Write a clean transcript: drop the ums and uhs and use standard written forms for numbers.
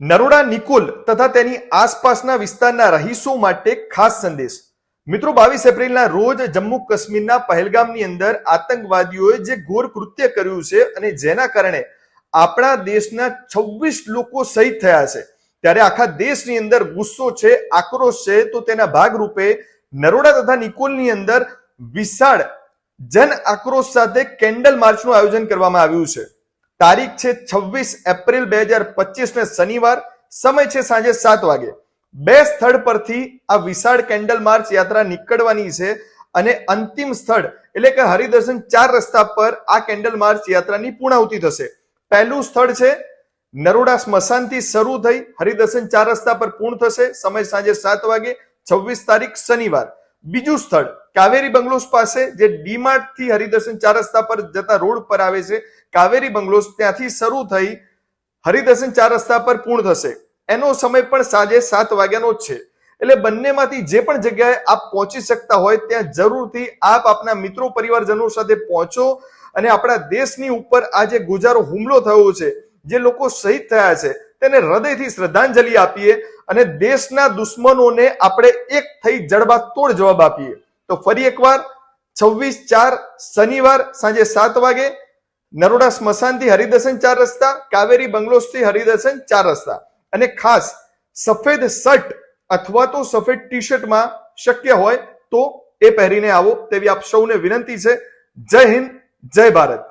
નરોડા નિકોલ તથા તેની આસપાસના વિસ્તારના રહીશો માટે ખાસ સંદેશ. મિત્રો, 22 એપ્રિલના રોજ જમ્મુ કાશ્મીરના પહેલગામની અંદર આતંકવાદીઓએ જે ઘોર કૃત્ય કર્યું છે અને જેના કારણે આપણા દેશના 26 લોકો શહીદ થયા છે, ત્યારે આખા દેશની અંદર ગુસ્સો છે, આક્રોશ છે. તો તેના ભાગરૂપે નરોડા તથા નિકોલની અંદર વિશાળ જન આક્રોશ સાથે કેન્ડલ માર્ચનું આયોજન કરવામાં આવ્યું છે. તારીખ છે 26 એપ્રિલ 2025 ને શનિવાર. સમય છે સાંજે 7 વાગે. બે સ્થળ પરથી આ વિશાળ કેન્ડલ માર્ચ યાત્રા નીકળવાની છે અને અંતિમ સ્થળ એટલે કે હરિદર્શન 4 રસ્તા પર આ કેન્ડલ માર્ચ યાત્રાની પૂર્ણાહુતિ થશે. પહેલું સ્થળ છે નરોડા સ્મશાનથી શરૂ થઈ હરિદર્શન 4 રસ્તા પર પૂર્ણ થશે. સમય સાંજે 7 વાગે, 26 તારીખ શનિવાર. બીજું સ્થળ કાવેરી બંગલોસ પાસે, જે ડીમાર્ટ થી હરિદર્શન 4 રસ્તા પર જતા રોડ પર આવે છે, કાવેરી બંગલોસ, ત્યાંથી શરૂ થઈ હરિદર્શન 4 રસ્તા પર પૂર્ણ થશે. એનો સમય પણ સાંજે 7 વાગ્યાનો જ છે. એટલે બંનેમાંથી જે પણ જગ્યાએ આપ પહોંચી શકતા હોય ત્યાં જરૂરથી આપ આપના મિત્રો પરિવારજનો સાથે પહોંચો અને આપણા દેશની ઉપર આ જે ગુજારો હુમલો થયો છે, જે લોકો શહીદ થયા છે, તેને હૃદયથી શ્રદ્ધાંજલિ આપીએ અને દેશના દુશ્મનોને આપણે એક થઈ જડબાતોડ જવાબ આપીએ. તો ફરી એકવાર 26/4 શનિવાર સાંજે 7 વાગે નરોડા સ્મશાનથી હરિદર્શન 4 રસ્તા, કાવેરી બંગલોસથી હરિદર્શન 4 રસ્તા. અને ખાસ સફેદ શર્ટ અથવા તો સફેદ ટી શર્ટમાં શક્ય હોય તો એ પહેરીને આવો તેવી આપ સૌને વિનંતી છે. જય હિન્દ, જય ભારત.